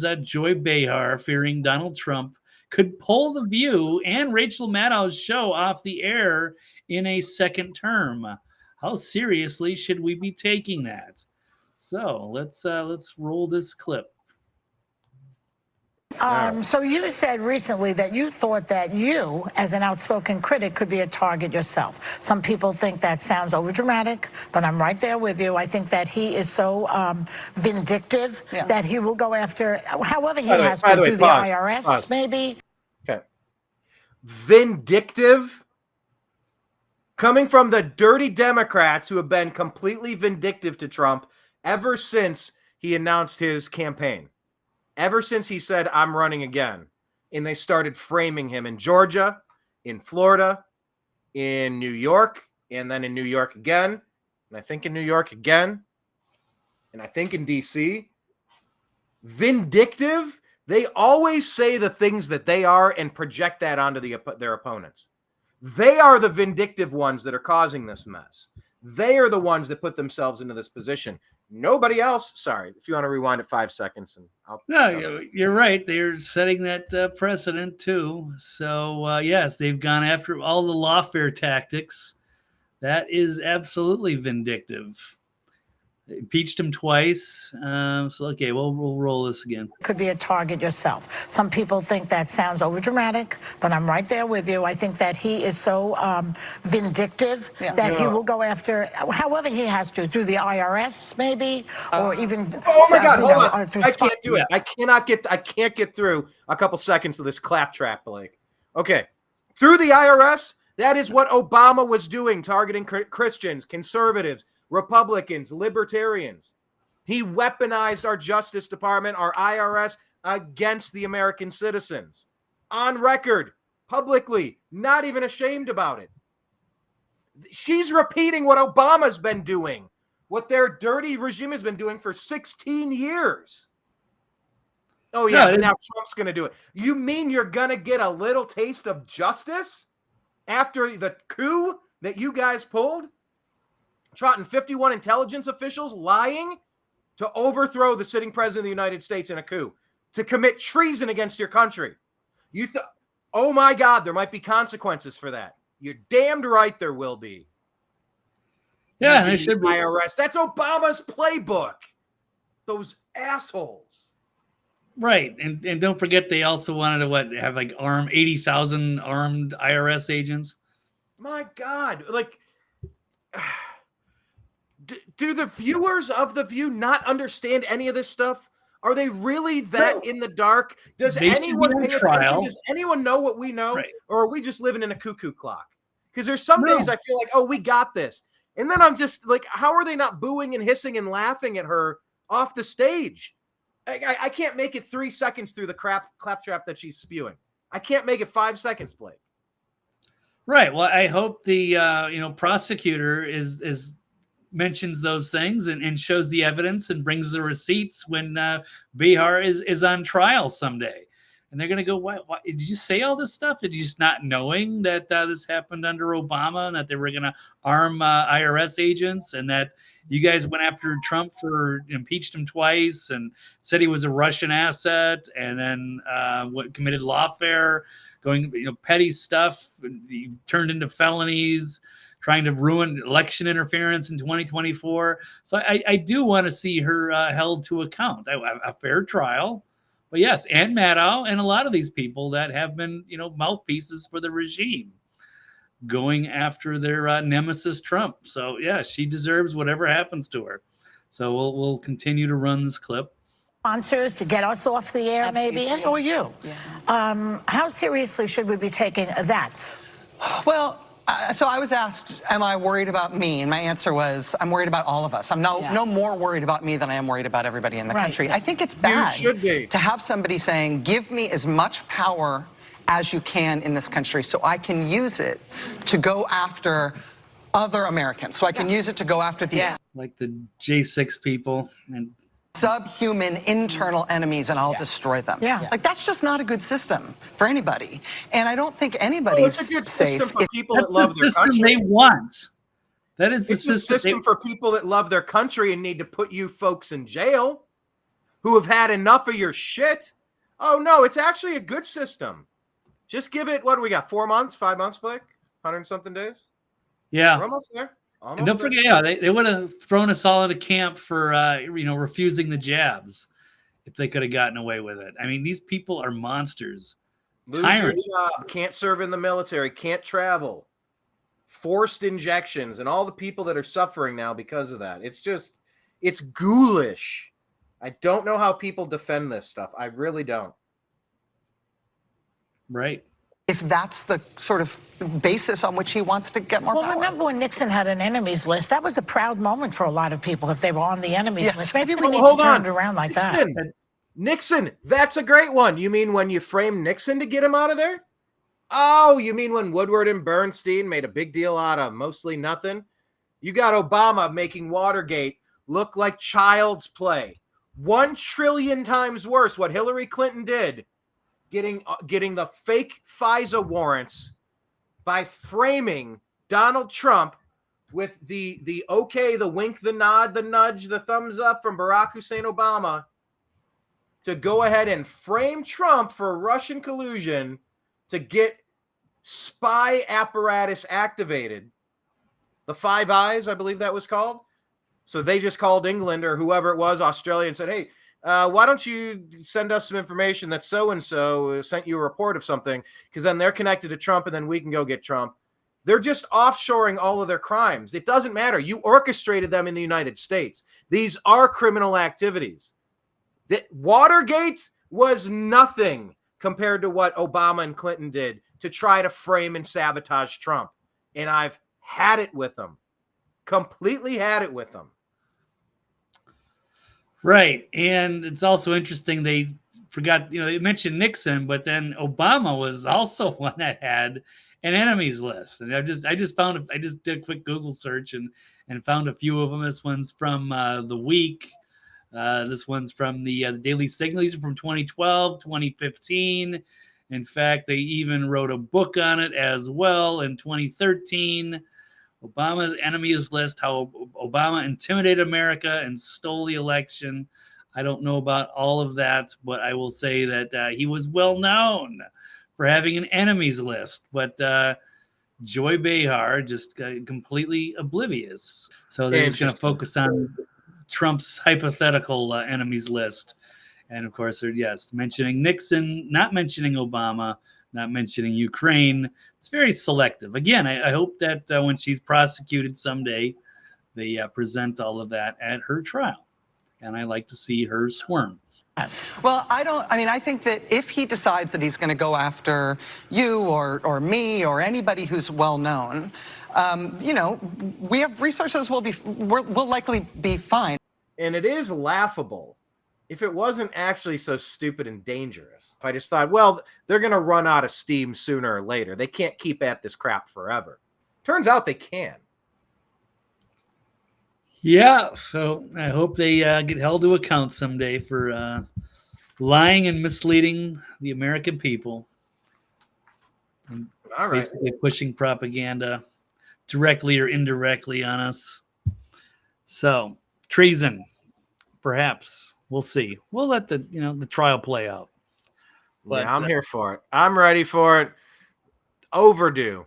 here's Joy Behar fearing Donald Trump could pull The View and Rachel Maddow's show off the air in a second term. How seriously should we be taking that? So let's roll this clip. So you said recently that you thought that you, as an outspoken critic, could be a target yourself. Some people think that sounds overdramatic, but I'm right there with you. I think that he is so vindictive that he will go after, however he has to, through the IRS, maybe. Okay. Vindictive? Coming from the dirty Democrats who have been completely vindictive to Trump ever since he announced his campaign. Ever since he said, I'm running again. And they started framing him in Georgia, in Florida, in New York, and then in New York again. And I think in New York again. And I think in D.C. Vindictive. They always say the things that they are and project that onto their opponents. They are the vindictive ones that are causing this mess. They are the ones that put themselves into this position. Nobody else. Sorry, if you want to rewind it 5 seconds, and No, you're right. They're setting that precedent too. So yes, they've gone after all the lawfare tactics. That is absolutely vindictive. Impeached him twice. So okay, we'll roll this again. Could be a target yourself. Some people think that sounds overdramatic, but I'm right there with you. I think that he is so vindictive that he will go after, however he has to, through the IRS maybe, or even. Oh my God! Hold on, I can't do it. I can't get through a couple seconds of this claptrap, Blake. Okay, through the IRS. That is what Obama was doing, targeting Christians, conservatives, Republicans, libertarians. He weaponized our Justice Department, our IRS, against the American citizens. On record, publicly, not even ashamed about it. She's repeating what Obama's been doing, what their dirty regime has been doing for 16 years. Oh, yeah, but now Trump's going to do it. You mean you're going to get a little taste of justice after the coup that you guys pulled? Trotting 51 intelligence officials lying to overthrow the sitting president of the United States in a coup, to commit treason against your country. Oh my God, there might be consequences for that. You're damned right there will be. Yeah, there should be. IRS. That's Obama's playbook. Those assholes. Right, and don't forget they also wanted to have like 80,000 armed IRS agents. My God, like. Do the viewers of The View not understand any of this stuff? Are they really that in the dark? Does anyone pay attention? Does anyone know what we know? Right. Or are we just living in a cuckoo clock? Because there's some days I feel like, oh, we got this. And then I'm just like, how are they not booing and hissing and laughing at her off the stage? I can't make it 3 seconds through the claptrap that she's spewing. I can't make it 5 seconds, Blake. Right. Well, I hope the prosecutor is mentions those things and shows the evidence and brings the receipts when Behar is on trial someday. And they're going to go, why did you say all this stuff? Did you just not knowing that this happened under Obama and that they were going to arm IRS agents and that you guys went after Trump impeached him twice and said he was a Russian asset and then committed lawfare, going, petty stuff, he turned into felonies, trying to ruin election interference in 2024. So I do want to see her held to account. A fair trial. But yes, and Maddow and a lot of these people that have been, mouthpieces for the regime going after their nemesis Trump. So yeah, she deserves whatever happens to her. So we'll continue to run this clip. Sponsors to get us off the air, maybe, or you. Yeah. How seriously should we be taking that? Well, so I was asked, am I worried about me? And my answer was, I'm worried about all of us. I'm no more worried about me than I am worried about everybody in the country. I think it's bad to have somebody saying, give me as much power as you can in this country so I can use it to go after other Americans. So I can use it to go after these like the J6 people and subhuman internal enemies, and I'll destroy them. Like, that's just not a good system for anybody. And I don't think anybody's it's a good safe. system for people that love their country. That's the system they want. That is the system for people that love their country and need to put you folks in jail. who have had enough of your shit. Oh, no, it's actually a good system. Just give it, what do we got, 4 months, 5 months, Blake? 100 and something days? Yeah. We're almost there. And don't forget, yeah, they would have thrown us all into camp for, refusing the jabs if they could have gotten away with it. I mean, these people are monsters. Lose your job, can't serve in the military, can't travel, forced injections, and all the people that are suffering now because of that. It's ghoulish. I don't know how people defend this stuff. I really don't. Right. If that's the sort of basis on which he wants to get more power. Well, remember when Nixon had an enemies list? That was a proud moment for a lot of people if they were on the enemies list. Maybe we need to turn it around like that. Nixon, that's a great one. You mean when you framed Nixon to get him out of there? Oh, you mean when Woodward and Bernstein made a big deal out of mostly nothing? You got Obama making Watergate look like child's play. 1 trillion times worse what Hillary Clinton did, getting the fake FISA warrants by framing Donald Trump with the okay, the wink, the nod, the nudge, the thumbs up from Barack Hussein Obama to go ahead and frame Trump for Russian collusion to get spy apparatus activated. The Five Eyes, I believe that was called. So they just called England or whoever it was, Australia, and said, hey, why don't you send us some information that so-and-so sent you a report of something, because then they're connected to Trump and then we can go get Trump. They're just offshoring all of their crimes. It doesn't matter. You orchestrated them in the United States. These are criminal activities. Watergate was nothing compared to what Obama and Clinton did to try to frame and sabotage Trump. And I've had it with them. Completely had it with them. Right. And it's also interesting they forgot, they mentioned Nixon, but then Obama was also one that had an enemies list. And I just did a quick Google search and found a few of them. This one's from The Week. This one's from the Daily Signal. These are from 2012, 2015. In fact, they even wrote a book on it as well in 2013. Obama's enemies list, how Obama intimidated America and stole the election. I don't know about all of that, but I will say that he was well known for having an enemies list. But Joy Behar just completely oblivious. So they're just going to focus on Trump's hypothetical enemies list. And of course, they're, mentioning Nixon, not mentioning Obama, not mentioning Ukraine. It's very selective. Again, I hope that when she's prosecuted someday, they present all of that at her trial. And I like to see her squirm. Well, I think that if he decides that he's going to go after you or me or anybody who's well known, we have resources, we'll likely be fine. And it is laughable if it wasn't actually so stupid and dangerous. If I just thought, well, they're going to run out of steam sooner or later. They can't keep at this crap forever. Turns out they can. Yeah, so I hope they get held to account someday for lying and misleading the American people. And all right. Basically pushing propaganda directly or indirectly on us. So, treason, perhaps. We'll see. We'll let the trial play out. But, yeah, I'm here for it. I'm ready for it. Overdue.